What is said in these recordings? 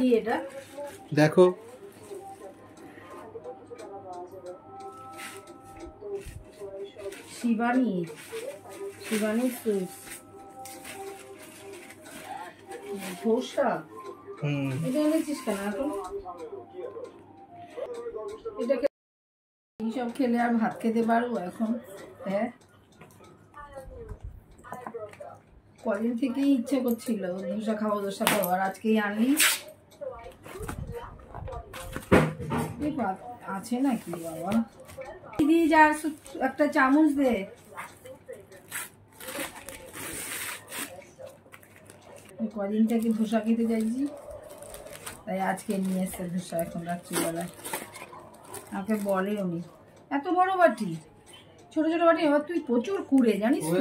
কি এটা দেখো, শিবানী সুইটস ধোসা। এটা এনেছিস কেন এখন? এটাকে এইসব খেলে আর ভাত খেতে পারবো এখন? হ্যাঁ, কদিন থেকেই ইচ্ছে করছিল ধোসা খাবো আর আজকেই আনলি। আছে নাকি বাবা? দিদি যা একটা চামচ দে। কদিন থেকে ধোসা খেতে চাইছি, তাই আজকে নিয়ে এসছে ধোসা এখন রাত্রিবেলায়। আমাকে বলে উনি এত বড় বাটি, ছোট ছোট বাটি। এবার তুই প্রচুর কুড়ে জানিস তো।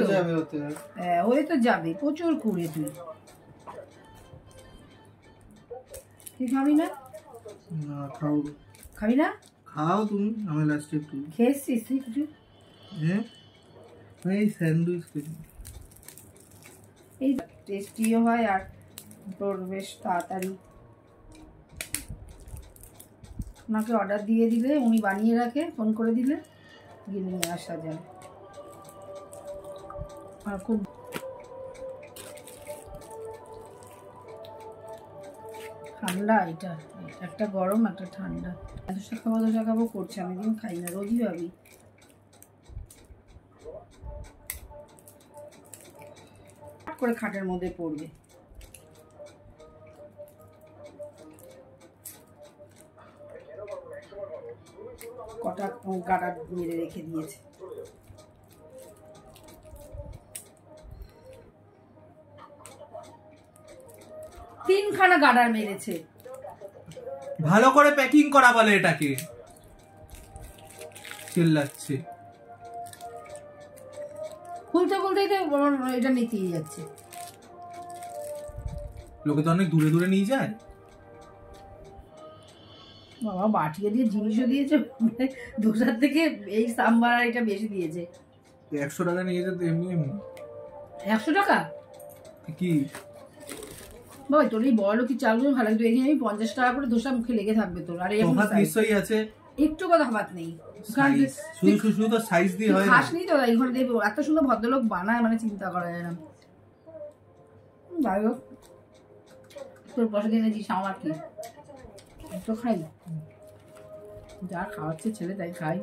হ্যাঁ, হয়ে তো যাবে, প্রচুর কুড়ে। তুই খাবি না? খাও। খাবি না? খাও তুমি, আমি লাস্টে একটু খেয়েছিস তুই কিছু? হ্যাঁ, এই স্যান্ডউইচ খেয়েছি। এই টেস্টিও হয় আর তোর বেশ তাড়াতাড়ি। ওনাকে অর্ডার দিয়ে দিলে উনি বানিয়ে রাখে, ফোন করে দিলে গিয়ে নিয়ে আসা যায়। আর খুব ঠান্ডা এটা, একটা গরম একটা ঠান্ডা। ধোসা খাবো করছে, আমি দিন খাই না, রোজই ভাবি। করে খাটের মধ্যে পড়বে। কটা গাড়া মেরে রেখে দিয়েছে। তিনখানা গাড়ার মেরেছে। ভালো করে প্যাকিং করা বলে এটাকে। চিল্লাচ্ছে, খুলতে খুলতেই তো এটা নিতেই যাচ্ছে। লোকে তো অনেক দূরে দূরে নিয়ে যায়। বাবা বাটিয়ে দিয়ে জিনিসও দিয়েছে, ধোসার থেকে এই সাম্বার এটা বেশি দিয়েছে। 100 টাকা নিয়ে যেত এমনি এমনি। 100 টাকা কি ভাই তোর এই বড় কি চালগুলো ভালো লাগতো। এই আমি 50 টাকা করে ধোসা মুখে লেগে থাকবে তোর। আর এরকম নিশ্চয়ই আছে, একটু কথা ভাত নেই। শুধু তো সাইজ দিয়ে হয় না। খাস নেই তো এইখানে দেখবো এত সুন্দর ভদ্রলোক বানায়, মানে চিন্তা করা যায় না। যাই হোক, তোর পয়সা দিয়ে এনেছিস, আমার কি তো খাই, যা খাওয়াচ্ছে ছেলে তাই খাই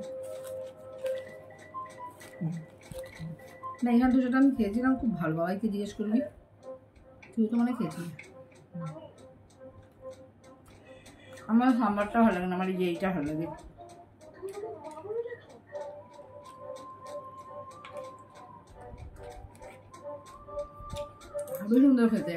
না। এখানে ধোসাটা আমি খেয়েছিলাম, খুব ভালো। বাবাইকে জিজ্ঞেস করবি, তুই তো মানে খেয়েছিস। আমার সাম্বারটা ভালো লাগে না, আমার এইটা ভালো লাগে। খুবই সুন্দর খেতে।